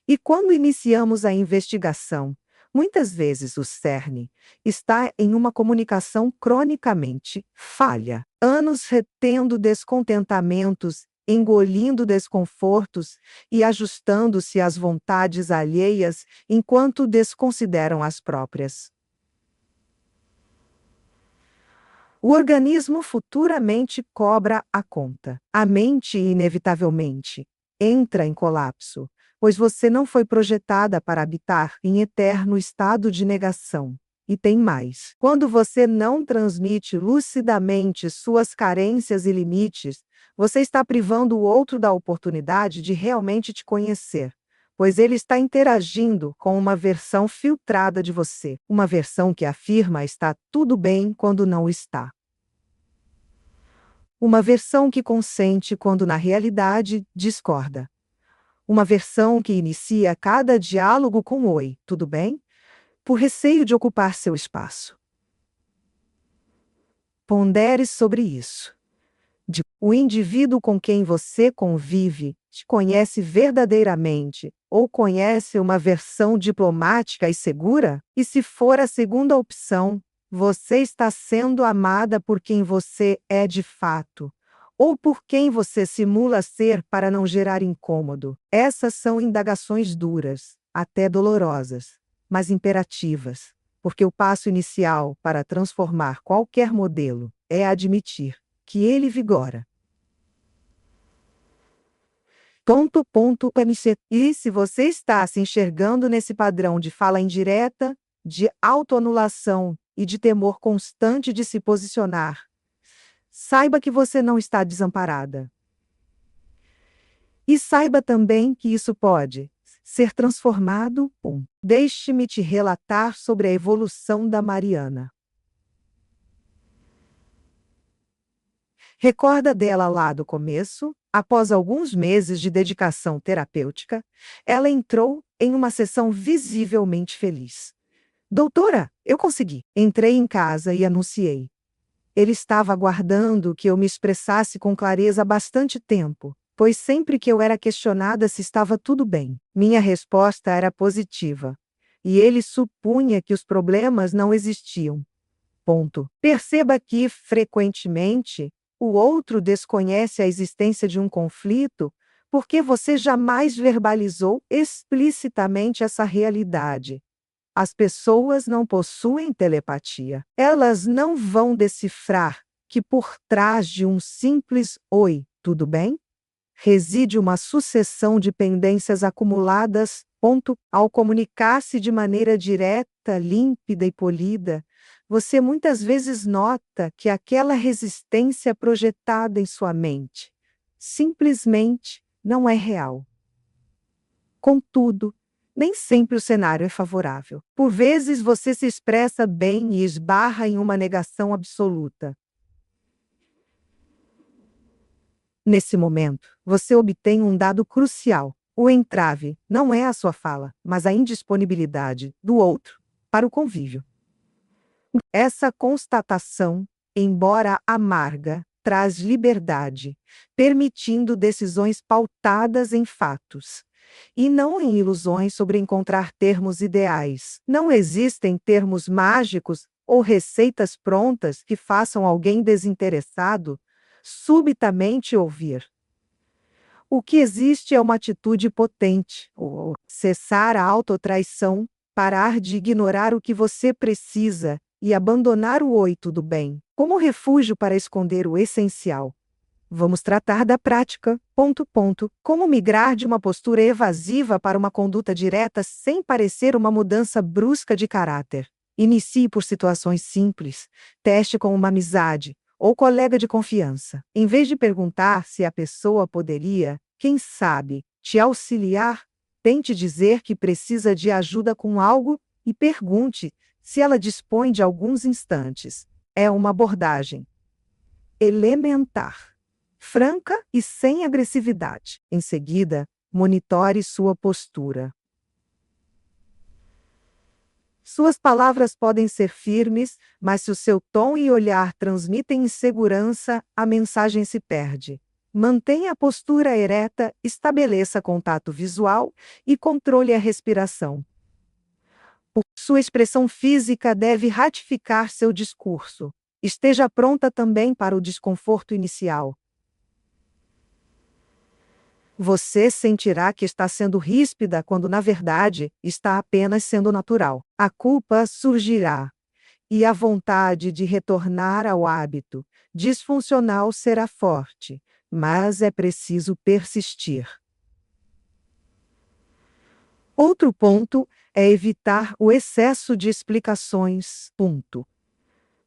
E quando iniciamos a investigação, muitas vezes o cerne está em uma comunicação cronicamente falha, anos retendo descontentamentos, engolindo desconfortos e ajustando-se às vontades alheias enquanto desconsideram as próprias. O organismo futuramente cobra a conta. A mente, inevitavelmente, entra em colapso, pois você não foi projetada para habitar em eterno estado de negação. E tem mais. Quando você não transmite lucidamente suas carências e limites, você está privando o outro da oportunidade de realmente te conhecer, pois ele está interagindo com uma versão filtrada de você, uma versão que afirma estar tudo bem quando não está. Uma versão que consente quando na realidade discorda. Uma versão que inicia cada diálogo com oi, tudo bem? Por receio de ocupar seu espaço. Pondere sobre isso. O indivíduo com quem você convive te conhece verdadeiramente, ou conhece uma versão diplomática e segura? E se for a segunda opção, você está sendo amada por quem você é de fato, ou por quem você simula ser para não gerar incômodo? Essas são indagações duras, até dolorosas, mas imperativas, porque o passo inicial para transformar qualquer modelo é admitir que ele vigora. MC. E se você está se enxergando nesse padrão de fala indireta, de autoanulação e de temor constante de se posicionar. Saiba que você não está desamparada. E saiba também que isso pode ser transformado. Deixe-me te relatar sobre a evolução da Mariana. Recorda dela lá do começo? Após alguns meses de dedicação terapêutica, ela entrou em uma sessão visivelmente feliz. Doutora, eu consegui. Entrei em casa e anunciei. Ele estava aguardando que eu me expressasse com clareza há bastante tempo, pois sempre que eu era questionada se estava tudo bem, minha resposta era positiva. E ele supunha que os problemas não existiam. Ponto. Perceba que, frequentemente, o outro desconhece a existência de um conflito porque você jamais verbalizou explicitamente essa realidade. As pessoas não possuem telepatia. Elas não vão decifrar que por trás de um simples "Oi, tudo bem?" reside uma sucessão de pendências acumuladas. Ponto. Ao comunicar-se de maneira direta, límpida e polida, você muitas vezes nota que aquela resistência projetada em sua mente simplesmente não é real. Contudo, nem sempre o cenário é favorável. Por vezes você se expressa bem e esbarra em uma negação absoluta. Nesse momento, você obtém um dado crucial. O entrave não é a sua fala, mas a indisponibilidade do outro para o convívio. Essa constatação, embora amarga, traz liberdade, permitindo decisões pautadas em fatos, e não em ilusões sobre encontrar termos ideais. Não existem termos mágicos ou receitas prontas que façam alguém desinteressado subitamente ouvir. O que existe é uma atitude potente, cessar a autotraição, parar de ignorar o que você precisa e abandonar o "oi, tudo bem" como refúgio para esconder o essencial. Vamos tratar da prática. Como migrar de uma postura evasiva para uma conduta direta sem parecer uma mudança brusca de caráter. Inicie por situações simples. Teste com uma amizade ou colega de confiança. Em vez de perguntar se a pessoa poderia, quem sabe, te auxiliar, tente dizer que precisa de ajuda com algo e pergunte se ela dispõe de alguns instantes. É uma abordagem elementar, franca e sem agressividade. Em seguida, monitore sua postura. Suas palavras podem ser firmes, mas se o seu tom e olhar transmitem insegurança, a mensagem se perde. Mantenha a postura ereta, estabeleça contato visual e controle a respiração. Sua expressão física deve ratificar seu discurso. Esteja pronta também para o desconforto inicial. Você sentirá que está sendo ríspida quando, na verdade, está apenas sendo natural. A culpa surgirá. E a vontade de retornar ao hábito disfuncional será forte, mas é preciso persistir. Outro ponto é evitar o excesso de explicações.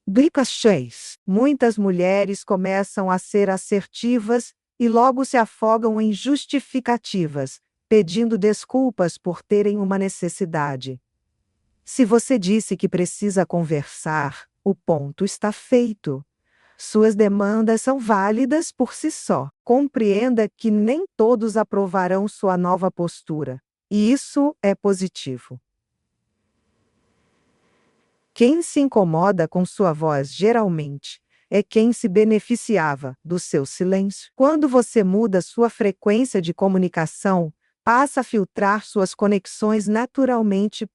Clichês. Muitas mulheres começam a ser assertivas e logo se afogam em justificativas, pedindo desculpas por terem uma necessidade. Se você disse que precisa conversar, o ponto está feito. Suas demandas são válidas por si só. Compreenda que nem todos aprovarão sua nova postura. E isso é positivo. Quem se incomoda com sua voz geralmente é quem se beneficiava do seu silêncio. Quando você muda sua frequência de comunicação, passa a filtrar suas conexões naturalmente.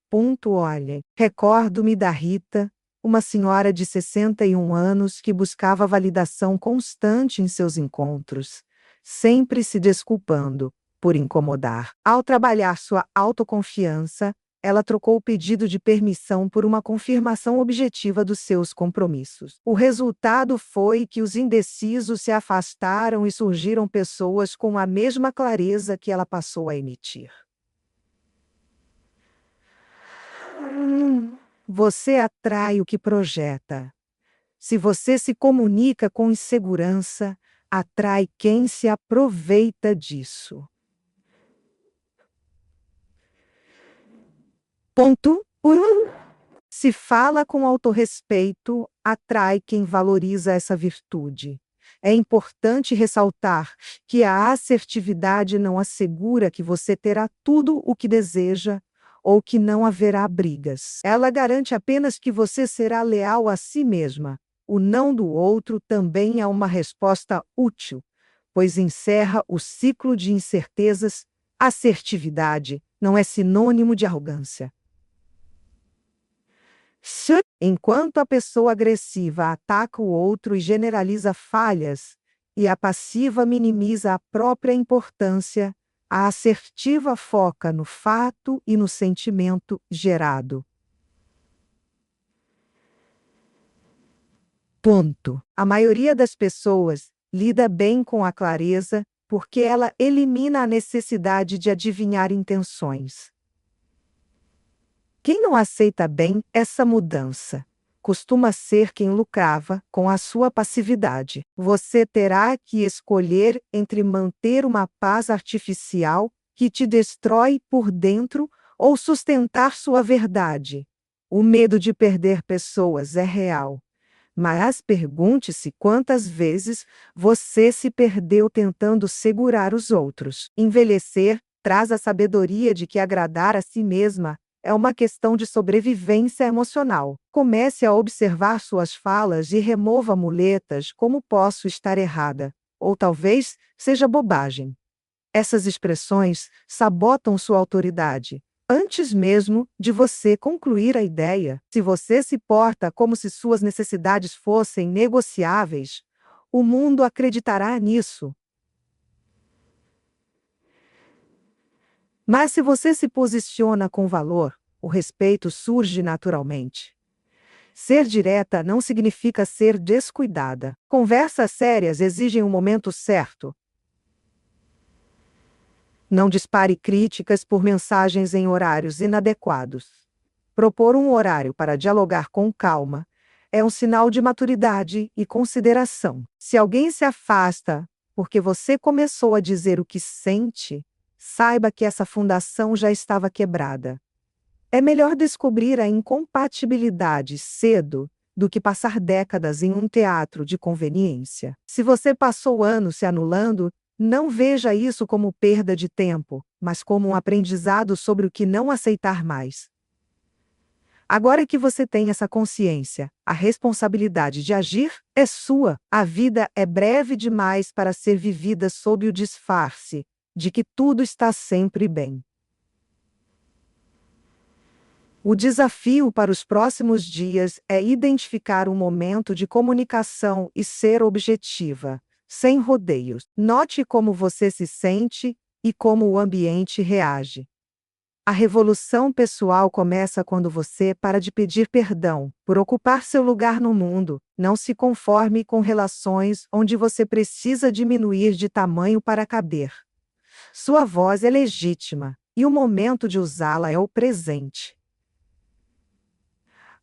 Olhe, recordo-me da Rita, uma senhora de 61 anos que buscava validação constante em seus encontros, sempre se desculpando por incomodar. Ao trabalhar sua autoconfiança, ela trocou o pedido de permissão por uma confirmação objetiva dos seus compromissos. O resultado foi que os indecisos se afastaram e surgiram pessoas com a mesma clareza que ela passou a emitir. você atrai o que projeta. Se você se comunica com insegurança, atrai quem se aproveita disso. Ponto 1. Se fala com autorrespeito, atrai quem valoriza essa virtude. É importante ressaltar que a assertividade não assegura que você terá tudo o que deseja ou que não haverá brigas. Ela garante apenas que você será leal a si mesma. O não do outro também é uma resposta útil, pois encerra o ciclo de incertezas. Assertividade não é sinônimo de arrogância. Enquanto a pessoa agressiva ataca o outro e generaliza falhas, e a passiva minimiza a própria importância, a assertiva foca no fato e no sentimento gerado. Ponto. A maioria das pessoas lida bem com a clareza porque ela elimina a necessidade de adivinhar intenções. Quem não aceita bem essa mudança costuma ser quem lucrava com a sua passividade. Você terá que escolher entre manter uma paz artificial que te destrói por dentro ou sustentar sua verdade. O medo de perder pessoas é real, mas pergunte-se quantas vezes você se perdeu tentando segurar os outros. Envelhecer traz a sabedoria de que agradar a si mesma é uma questão de sobrevivência emocional. Comece a observar suas falas e remova muletas como posso estar errada, ou talvez seja bobagem. Essas expressões sabotam sua autoridade, antes mesmo de você concluir a ideia. Se você se porta como se suas necessidades fossem negociáveis, o mundo acreditará nisso. Mas se você se posiciona com valor, o respeito surge naturalmente. Ser direta não significa ser descuidada. Conversas sérias exigem um momento certo. Não dispare críticas por mensagens em horários inadequados. Propor um horário para dialogar com calma é um sinal de maturidade e consideração. Se alguém se afasta porque você começou a dizer o que sente, saiba que essa fundação já estava quebrada. É melhor descobrir a incompatibilidade cedo do que passar décadas em um teatro de conveniência. Se você passou anos se anulando, não veja isso como perda de tempo, mas como um aprendizado sobre o que não aceitar mais. Agora que você tem essa consciência, a responsabilidade de agir é sua. A vida é breve demais para ser vivida sob o disfarce de que tudo está sempre bem. O desafio para os próximos dias é identificar um momento de comunicação e ser objetiva, sem rodeios. Note como você se sente e como o ambiente reage. A revolução pessoal começa quando você para de pedir perdão por ocupar seu lugar no mundo. Não se conforme com relações onde você precisa diminuir de tamanho para caber. Sua voz é legítima, e o momento de usá-la é o presente.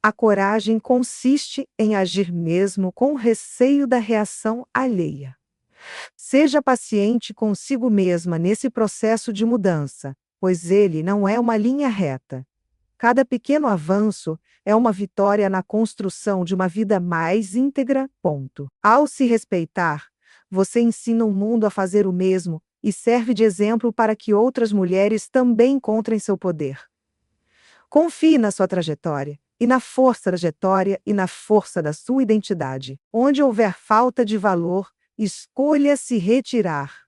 A coragem consiste em agir mesmo com receio da reação alheia. Seja paciente consigo mesma nesse processo de mudança, pois ele não é uma linha reta. Cada pequeno avanço é uma vitória na construção de uma vida mais íntegra. Ponto. Ao se respeitar, você ensina o mundo a fazer o mesmo e serve de exemplo para que outras mulheres também encontrem seu poder. Confie na sua trajetória, e na força da sua identidade. Onde houver falta de valor, escolha se retirar.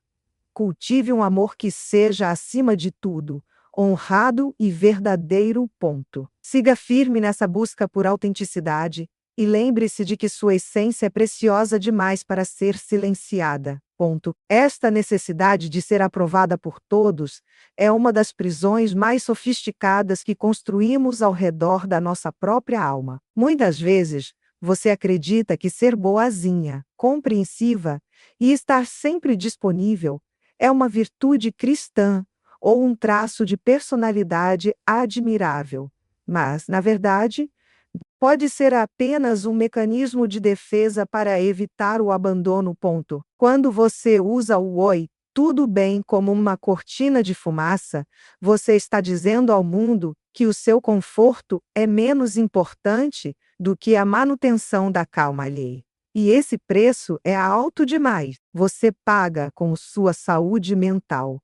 Cultive um amor que seja, acima de tudo, honrado e verdadeiro. Ponto. Siga firme nessa busca por autenticidade, e lembre-se de que sua essência é preciosa demais para ser silenciada. Ponto. Esta necessidade de ser aprovada por todos é uma das prisões mais sofisticadas que construímos ao redor da nossa própria alma. Muitas vezes, você acredita que ser boazinha, compreensiva e estar sempre disponível é uma virtude cristã ou um traço de personalidade admirável. Mas, na verdade, pode ser apenas um mecanismo de defesa para evitar o abandono. Quando você usa o "oi, tudo bem" como uma cortina de fumaça, você está dizendo ao mundo que o seu conforto é menos importante do que a manutenção da calma alheia. E esse preço é alto demais. Você paga com sua saúde mental,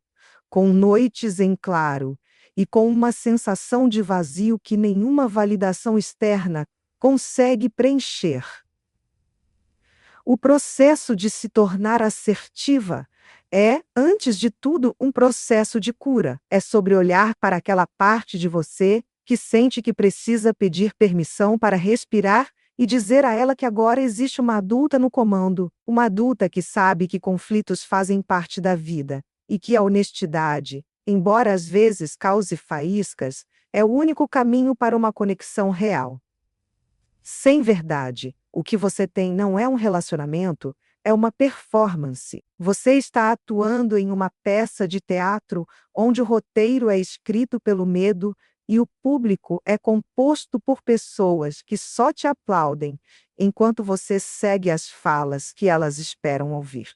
com noites em claro e com uma sensação de vazio que nenhuma validação externa consegue preencher. O processo de se tornar assertiva é, antes de tudo, um processo de cura. É sobre olhar para aquela parte de você que sente que precisa pedir permissão para respirar e dizer a ela que agora existe uma adulta no comando, uma adulta que sabe que conflitos fazem parte da vida e que a honestidade, embora às vezes cause faíscas, é o único caminho para uma conexão real. Sem verdade, o que você tem não é um relacionamento, é uma performance. Você está atuando em uma peça de teatro onde o roteiro é escrito pelo medo e o público é composto por pessoas que só te aplaudem enquanto você segue as falas que elas esperam ouvir.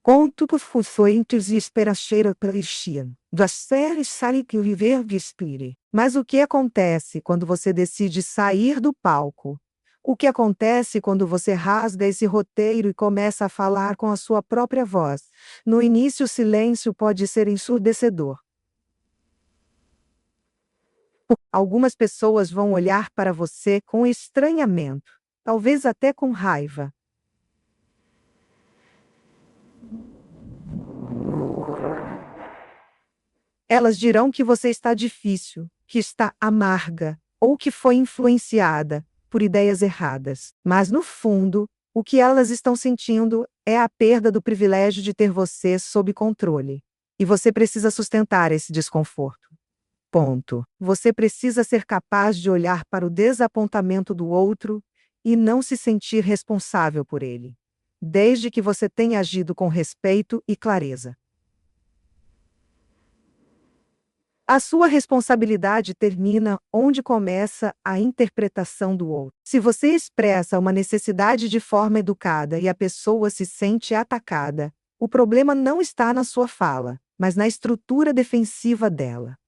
Conto por fuçoentes e esperacheira preenchiam. Das séries sai que viver de espire. Mas o que acontece quando você decide sair do palco? O que acontece quando você rasga esse roteiro e começa a falar com a sua própria voz? No início, o silêncio pode ser ensurdecedor. Algumas pessoas vão olhar para você com estranhamento, talvez até com raiva. Elas dirão que você está difícil, que está amarga, ou que foi influenciada por ideias erradas. Mas, no fundo, o que elas estão sentindo é a perda do privilégio de ter você sob controle. E você precisa sustentar esse desconforto. Ponto. Você precisa ser capaz de olhar para o desapontamento do outro e não se sentir responsável por ele, desde que você tenha agido com respeito e clareza. A sua responsabilidade termina onde começa a interpretação do outro. Se você expressa uma necessidade de forma educada e a pessoa se sente atacada, o problema não está na sua fala, mas na estrutura defensiva dela.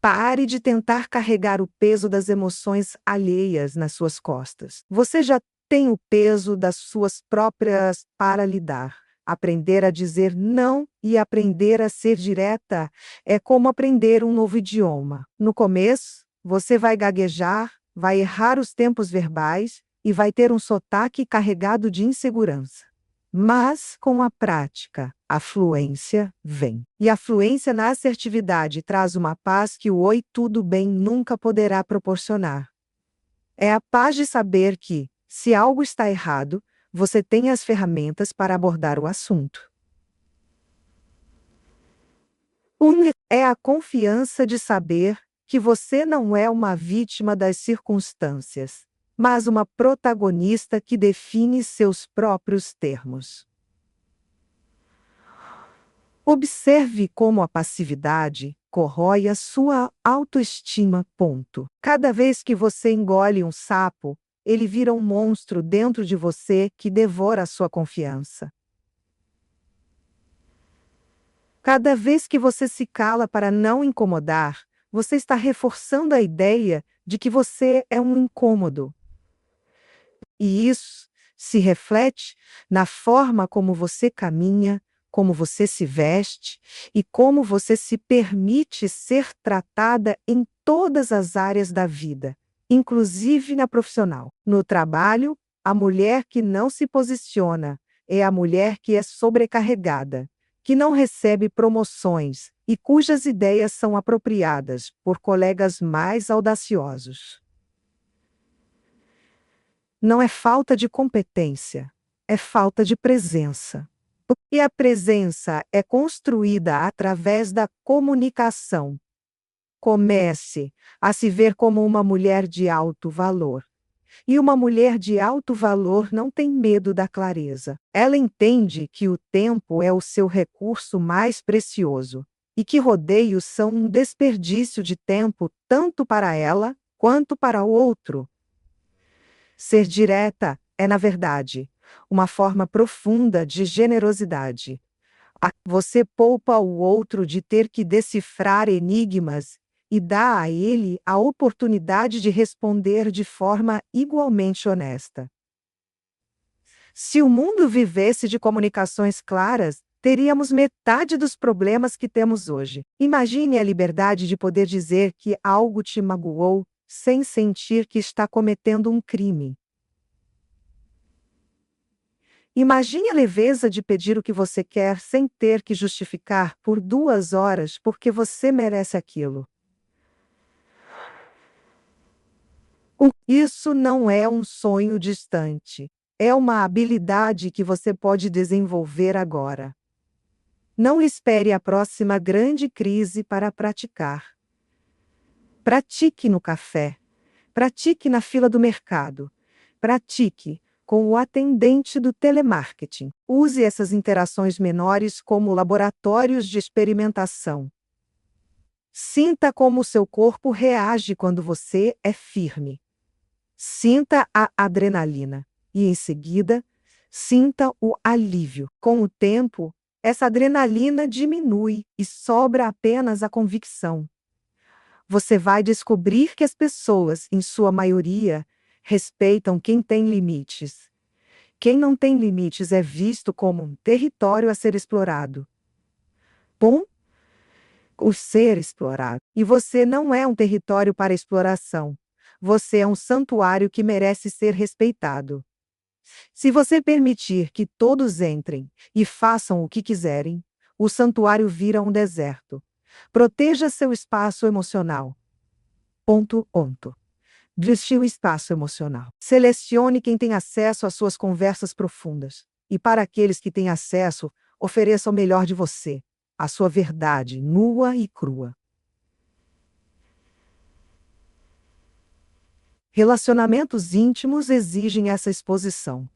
Pare de tentar carregar o peso das emoções alheias nas suas costas. Você já tem o peso das suas próprias para lidar. Aprender a dizer não e aprender a ser direta é como aprender um novo idioma. No começo, você vai gaguejar, vai errar os tempos verbais e vai ter um sotaque carregado de insegurança. Mas, com a prática, a fluência vem. E a fluência na assertividade traz uma paz que o "oi, tudo bem" nunca poderá proporcionar. É a paz de saber que, se algo está errado, você tem as ferramentas para abordar o assunto. É a confiança de saber que você não é uma vítima das circunstâncias, mas uma protagonista que define seus próprios termos. Observe como a passividade corrói a sua autoestima. Cada vez que você engole um sapo, ele vira um monstro dentro de você que devora a sua confiança. Cada vez que você se cala para não incomodar, você está reforçando a ideia de que você é um incômodo. E isso se reflete na forma como você caminha, como você se veste e como você se permite ser tratada em todas as áreas da vida, inclusive na profissional. No trabalho, a mulher que não se posiciona é a mulher que é sobrecarregada, que não recebe promoções e cujas ideias são apropriadas por colegas mais audaciosos. Não é falta de competência, é falta de presença. E a presença é construída através da comunicação. Comece a se ver como uma mulher de alto valor. E uma mulher de alto valor não tem medo da clareza. Ela entende que o tempo é o seu recurso mais precioso. e que rodeios são um desperdício de tempo tanto para ela quanto para o outro. Ser direta é, na verdade, uma forma profunda de generosidade. Você poupa o outro de ter que decifrar enigmas e dá a ele a oportunidade de responder de forma igualmente honesta. Se o mundo vivesse de comunicações claras, teríamos metade dos problemas que temos hoje. Imagine a liberdade de poder dizer que algo te magoou sem sentir que está cometendo um crime. Imagine a leveza de pedir o que você quer sem ter que justificar por 2 horas porque você merece aquilo. Isso não é um sonho distante. É uma habilidade que você pode desenvolver agora. Não espere a próxima grande crise para praticar. Pratique no café. Pratique na fila do mercado. Pratique com o atendente do telemarketing. Use essas interações menores como laboratórios de experimentação. Sinta como o seu corpo reage quando você é firme. Sinta a adrenalina e, em seguida, sinta o alívio. Com o tempo, essa adrenalina diminui e sobra apenas a convicção. Você vai descobrir que as pessoas, em sua maioria, respeitam quem tem limites. Quem não tem limites é visto como um território a ser explorado. Bom, o ser explorado. E você não é um território para exploração. Você é um santuário que merece ser respeitado. Se você permitir que todos entrem e façam o que quiserem, o santuário vira um deserto. Proteja seu espaço emocional. Ponto. Vestir o espaço emocional. Selecione quem tem acesso às suas conversas profundas. E para aqueles que têm acesso, ofereça o melhor de você, a sua verdade nua e crua. Relacionamentos íntimos exigem essa exposição.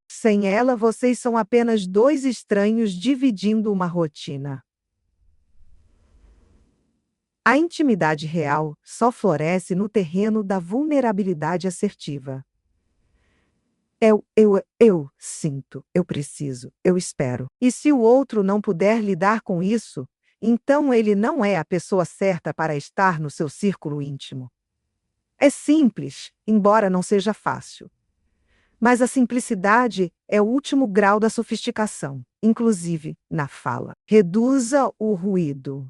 Sem ela, vocês são apenas dois estranhos dividindo uma rotina. A intimidade real só floresce no terreno da vulnerabilidade assertiva. Eu sinto, eu preciso, eu espero. E se o outro não puder lidar com isso, então ele não é a pessoa certa para estar no seu círculo íntimo. É simples, embora não seja fácil. Mas a simplicidade é o último grau da sofisticação, inclusive na fala. Reduza o ruído.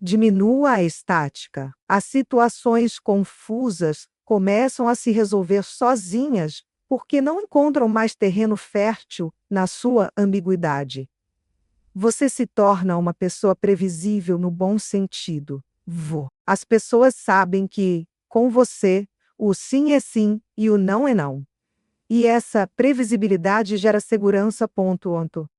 Diminua a estática. As situações confusas começam a se resolver sozinhas porque não encontram mais terreno fértil na sua ambiguidade. Você se torna uma pessoa previsível no bom sentido. As pessoas sabem que, com você, o sim é sim e o não é não. E essa previsibilidade gera segurança.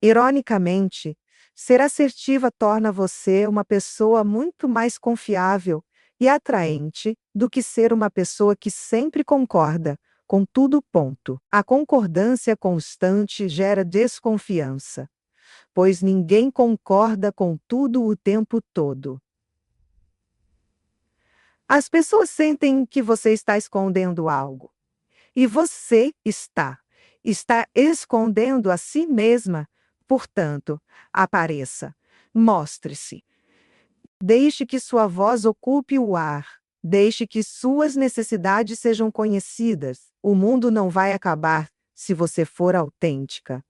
Ironicamente, ser assertiva torna você uma pessoa muito mais confiável e atraente do que ser uma pessoa que sempre concorda com tudo. A concordância constante gera desconfiança, pois ninguém concorda com tudo o tempo todo. As pessoas sentem que você está escondendo algo. E você está escondendo a si mesma. Portanto, apareça, mostre-se. Deixe que sua voz ocupe o ar. Deixe que suas necessidades sejam conhecidas. O mundo não vai acabar se você for autêntica.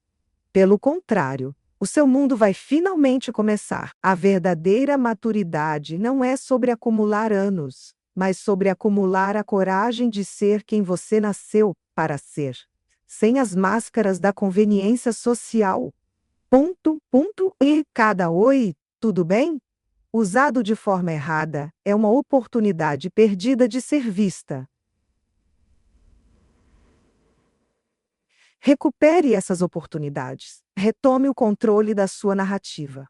Pelo contrário, o seu mundo vai finalmente começar. A verdadeira maturidade não é sobre acumular anos, mas sobre acumular a coragem de ser quem você nasceu para ser, sem as máscaras da conveniência social. E cada oi, tudo bem? Usado de forma errada, é uma oportunidade perdida de ser vista. Recupere essas oportunidades. Retome o controle da sua narrativa.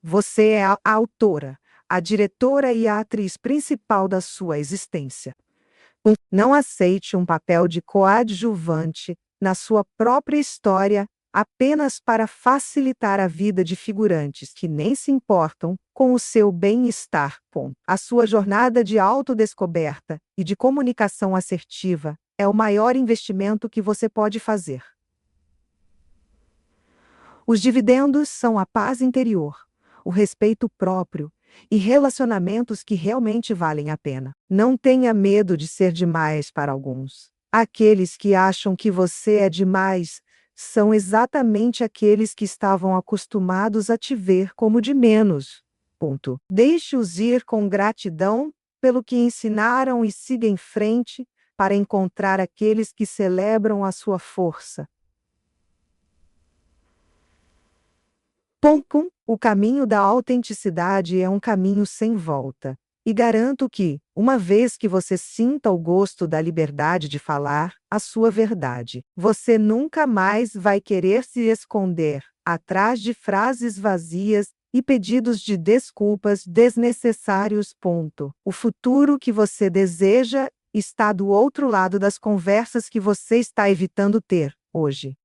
Você é a autora, a diretora e a atriz principal da sua existência. Não aceite um papel de coadjuvante na sua própria história apenas para facilitar a vida de figurantes que nem se importam com o seu bem-estar. A sua jornada de autodescoberta e de comunicação assertiva é o maior investimento que você pode fazer. Os dividendos são a paz interior, o respeito próprio e relacionamentos que realmente valem a pena. Não tenha medo de ser demais para alguns. Aqueles que acham que você é demais são exatamente aqueles que estavam acostumados a te ver como de menos. Deixe-os ir com gratidão pelo que ensinaram e siga em frente para encontrar aqueles que celebram a sua força. O caminho da autenticidade é um caminho sem volta. E garanto que, uma vez que você sinta o gosto da liberdade de falar a sua verdade, você nunca mais vai querer se esconder atrás de frases vazias e pedidos de desculpas desnecessários. O futuro que você deseja está do outro lado das conversas que você está evitando ter hoje.